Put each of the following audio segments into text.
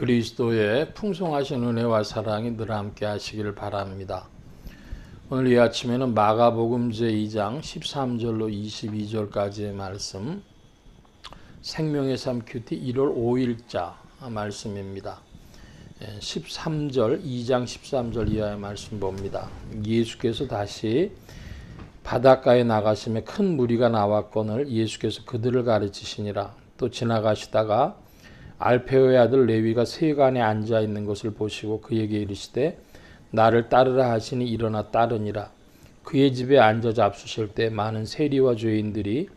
그리스도의 풍성하신 은혜와 사랑이 늘 함께 하시기를 바랍니다. 오늘 이 아침에는 마가복음 제2장 13절로 22절까지의 말씀, 생명의 삶 큐티 1월 5일자 말씀입니다. 13절, 2장 13절 이하의 말씀 봅니다. 예수께서 다시 바닷가에 나가심에 큰 무리가 나왔거늘 예수께서 그들을 가르치시니라. 또 지나가시다가 알페오의 아들 레위가 세관에 앉아 있는 것을 보시고 그에게 이르시되 나를 따르라 하시니 일어나 따르니라. 그의 집에 앉아 잡수실 때 많은 세리와 죄인들이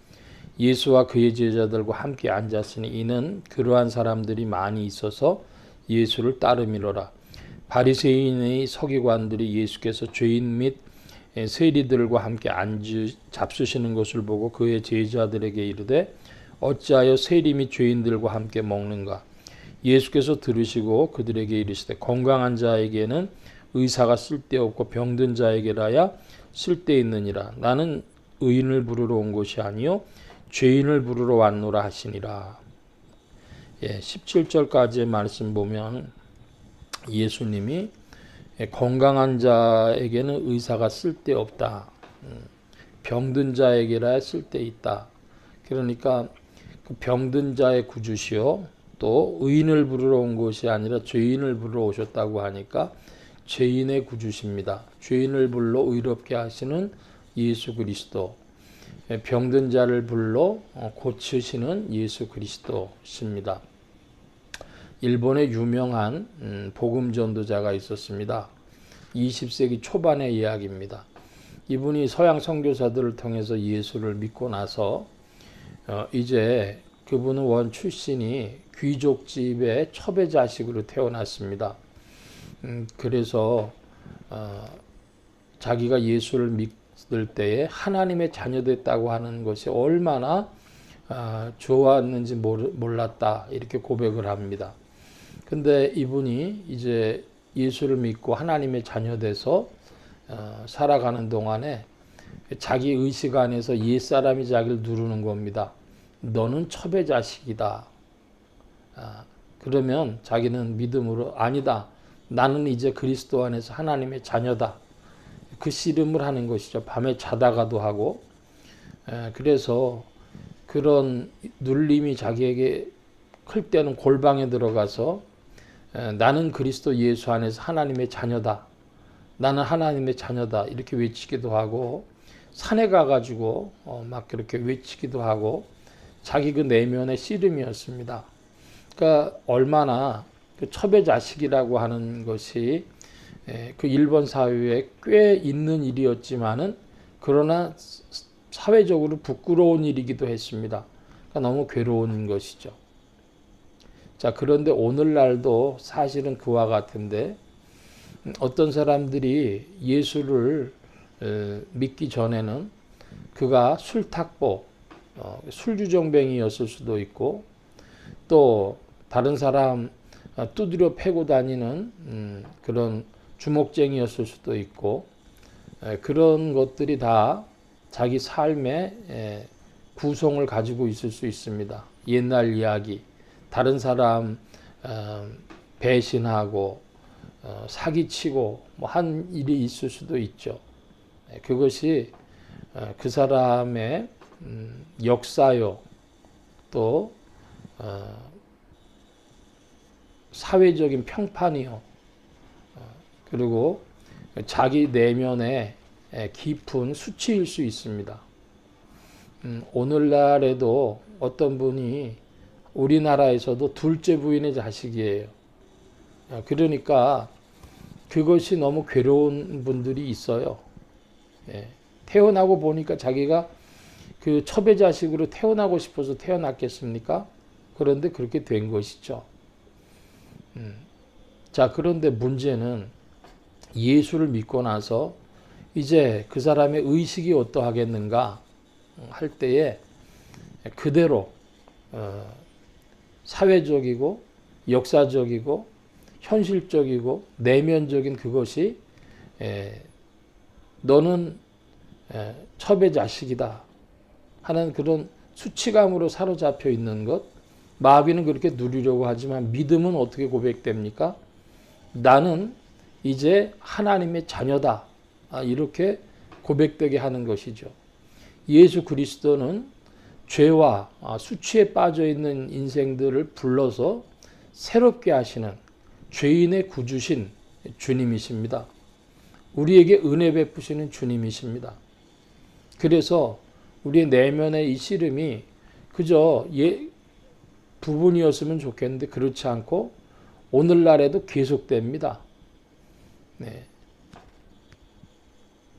예수와 그의 제자들과 함께 앉았으니 이는 그러한 사람들이 많이 있어서 예수를 따름이로라. 바리새인의 서기관들이 예수께서 죄인 및 세리들과 함께 잡수시는 것을 보고 그의 제자들에게 이르되 어찌하여 세리 및 죄인들과 함께 먹는가? 예수께서 들으시고 그들에게 이르시되 건강한 자에게는 의사가 쓸데없고 병든 자에게라야 쓸데있느니라. 나는 의인을 부르러 온 것이 아니요 죄인을 부르러 왔노라 하시니라. 17절까지의 말씀 보면 예수님이 건강한 자에게는 의사가 쓸데없다. 병든 자에게라야 쓸데있다. 그러니까 그 병든 자의 구주시요 또 의인을 부르러 온 것이 아니라 죄인을 부르러 오셨다고 하니까 죄인의 구주십니다. 죄인을 불러 의롭게 하시는 예수 그리스도, 병든 자를 불러 고치시는 예수 그리스도십니다. 일본에 유명한 복음 전도자가 있었습니다. 20세기 초반의 이야기입니다. 이분이 서양 선교사들을 통해서 예수를 믿고 나서 이제 그분은 원 출신이 귀족집의 첩의 자식으로 태어났습니다. 그래서 자기가 예수를 믿을 때에 하나님의 자녀됐다고 하는 것이 얼마나 좋았는지 몰랐다 이렇게 고백을 합니다. 근데 이분이 이제 예수를 믿고 하나님의 자녀돼서 살아가는 동안에 자기 의식 안에서 옛사람이 자기를 누르는 겁니다. 너는 첩의 자식이다. 그러면 자기는 믿음으로 아니다. 나는 이제 그리스도 안에서 하나님의 자녀다. 그 씨름을 하는 것이죠. 밤에 자다가도 하고. 그래서 그런 눌림이 자기에게 클 때는 골방에 들어가서 나는 그리스도 예수 안에서 하나님의 자녀다. 나는 하나님의 자녀다. 이렇게 외치기도 하고 산에 가가지고 막 그렇게 외치기도 하고 자기 그 내면의 씨름이었습니다. 그러니까 얼마나 그 첩의 자식이라고 하는 것이 그 일본 사회에 꽤 있는 일이었지만은 그러나 사회적으로 부끄러운 일이기도 했습니다. 그러니까 너무 괴로운 것이죠. 자, 그런데 오늘날도 사실은 그와 같은데 어떤 사람들이 예수를 믿기 전에는 그가 술탁보, 술주정뱅이였을 수도 있고 또 다른 사람 두드려 패고 다니는 그런 주목쟁이였을 수도 있고 그런 것들이 다 자기 삶의 구성을 가지고 있을 수 있습니다. 옛날 이야기, 다른 사람 배신하고 사기치고 뭐 한 일이 있을 수도 있죠. 그것이 그 사람의 역사요 또 사회적인 평판이요 그리고 자기 내면의 깊은 수치일 수 있습니다. 오늘날에도 어떤 분이 우리나라에서도 둘째 부인의 자식이에요. 그러니까 그것이 너무 괴로운 분들이 있어요. 태어나고 보니까 자기가 그 첩의 자식으로 태어나고 싶어서 태어났겠습니까? 그런데 그렇게 된 것이죠. 자, 그런데 문제는 예수를 믿고 나서 이제 그 사람의 의식이 어떠하겠는가 할 때에 그대로 사회적이고 역사적이고 현실적이고 내면적인 그것이 너는 첩의 자식이다 하는 그런 수치감으로 사로잡혀 있는 것, 마귀는 그렇게 누리려고 하지만 믿음은 어떻게 고백됩니까? 나는 이제 하나님의 자녀다. 이렇게 고백되게 하는 것이죠. 예수 그리스도는 죄와 수치에 빠져 있는 인생들을 불러서 새롭게 하시는 죄인의 구주신 주님이십니다. 우리에게 은혜 베푸시는 주님이십니다. 그래서 우리의 내면의 이 씨름이 그저 부분이었으면 좋겠는데 그렇지 않고 오늘날에도 계속됩니다. 네.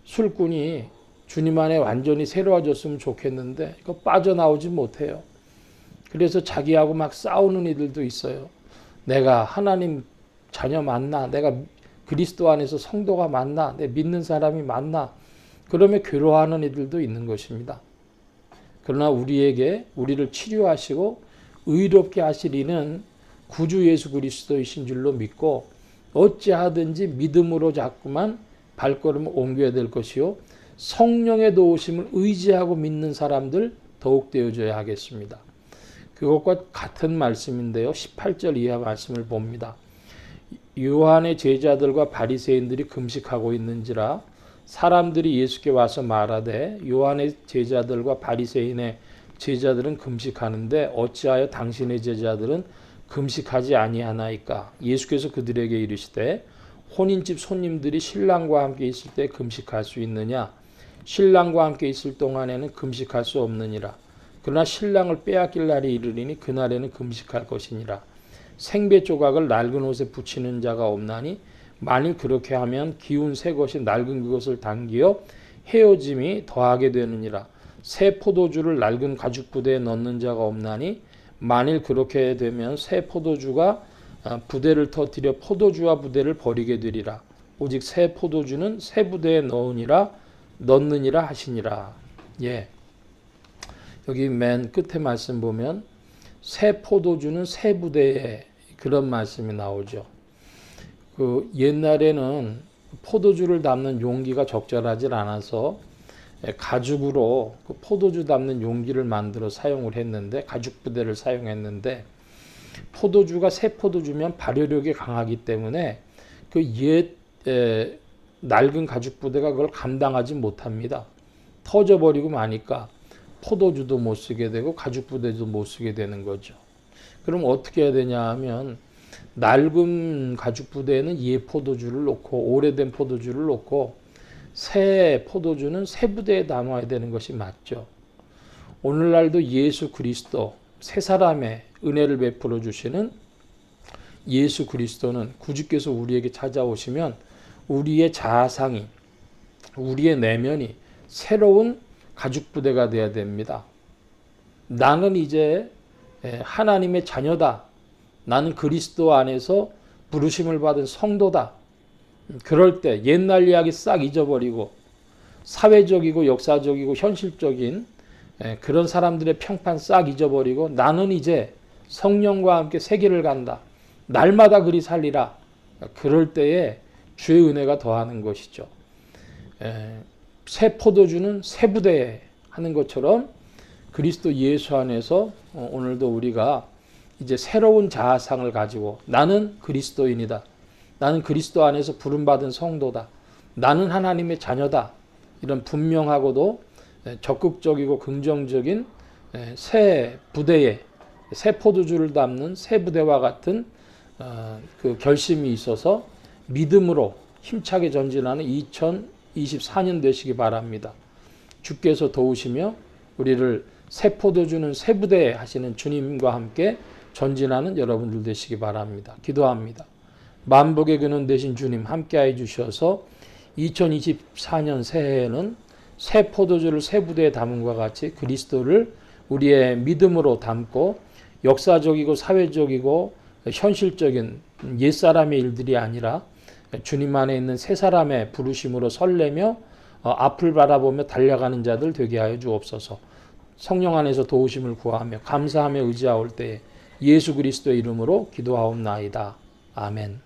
술꾼이 주님 안에 완전히 새로워졌으면 좋겠는데 그거 빠져나오지 못해요. 그래서 자기하고 막 싸우는 이들도 있어요. 내가 하나님 자녀 맞나? 내가 그리스도 안에서 성도가 맞나? 내 믿는 사람이 맞나? 그러면 괴로워하는 이들도 있는 것입니다. 그러나 우리를 치료하시고 의롭게 하실 이는 구주 예수 그리스도이신 줄로 믿고 어찌하든지 믿음으로 자꾸만 발걸음을 옮겨야 될 것이요. 성령의 도우심을 의지하고 믿는 사람들 더욱 되어져야 하겠습니다. 그것과 같은 말씀인데요. 18절 이하 말씀을 봅니다. 요한의 제자들과 바리새인들이 금식하고 있는지라 사람들이 예수께 와서 말하되 요한의 제자들과 바리새인의 제자들은 금식하는데 어찌하여 당신의 제자들은 금식하지 아니하나이까? 예수께서 그들에게 이르시되 혼인집 손님들이 신랑과 함께 있을 때 금식할 수 있느냐? 신랑과 함께 있을 동안에는 금식할 수 없느니라. 그러나 신랑을 빼앗길 날이 이르리니 그날에는 금식할 것이니라. 생배 조각을 낡은 옷에 붙이는 자가 없나니 만일 그렇게 하면 기운 새 것이 낡은 그것을 당기어 헤어짐이 더하게 되느니라. 새 포도주를 낡은 가죽 부대에 넣는 자가 없나니 만일 그렇게 되면 새 포도주가 부대를 터뜨려 포도주와 부대를 버리게 되리라. 오직 새 포도주는 새 부대에 넣느니라 하시니라. 예. 여기 맨 끝에 말씀 보면 새 포도주는 새 부대에 그런 말씀이 나오죠. 그 옛날에는 포도주를 담는 용기가 적절하지 않아서 가죽으로 그 포도주 담는 용기를 만들어 사용을 했는데 가죽 부대를 사용했는데 포도주가 새 포도주면 발효력이 강하기 때문에 그 낡은 가죽 부대가 그걸 감당하지 못합니다. 터져버리고 마니까 포도주도 못 쓰게 되고 가죽 부대도 못 쓰게 되는 거죠. 그럼 어떻게 해야 되냐 하면 낡은 가죽 부대에는 포도주를 놓고 오래된 포도주를 놓고 새 포도주는 새 부대에 담아야 되는 것이 맞죠. 오늘날도 예수 그리스도 새 사람의 은혜를 베풀어 주시는 예수 그리스도는 구주께서 우리에게 찾아오시면 우리의 자아상이 우리의 내면이 새로운 가죽 부대가 되어야 됩니다. 나는 이제 하나님의 자녀다. 나는 그리스도 안에서 부르심을 받은 성도다. 그럴 때 옛날 이야기 싹 잊어버리고 사회적이고 역사적이고 현실적인 그런 사람들의 평판 싹 잊어버리고 나는 이제 성령과 함께 세계를 간다. 날마다 그리 살리라. 그럴 때에 주의 은혜가 더하는 것이죠. 새 포도주는 새 부대에 하는 것처럼 그리스도 예수 안에서 오늘도 우리가 이제 새로운 자아상을 가지고 나는 그리스도인이다. 나는 그리스도 안에서 부름받은 성도다. 나는 하나님의 자녀다. 이런 분명하고도 적극적이고 긍정적인 새 부대에 새 포도주를 담는 새 부대와 같은 그 결심이 있어서 믿음으로 힘차게 전진하는 2024년 되시기 바랍니다. 주께서 도우시며 우리를 새 포도주는 새 부대에 하시는 주님과 함께 전진하는 여러분들 되시기 바랍니다. 기도합니다. 만복의 근원 되신 주님 함께해 주셔서 2024년 새해에는 새 포도주를 새 부대에 담음과 같이 그리스도를 우리의 믿음으로 담고 역사적이고 사회적이고 현실적인 옛사람의 일들이 아니라 주님 안에 있는 새 사람의 부르심으로 설레며 앞을 바라보며 달려가는 자들 되게 하여 주옵소서. 성령 안에서 도우심을 구하며 감사하며 의지하올 때에 예수 그리스도의 이름으로 기도하옵나이다. 아멘.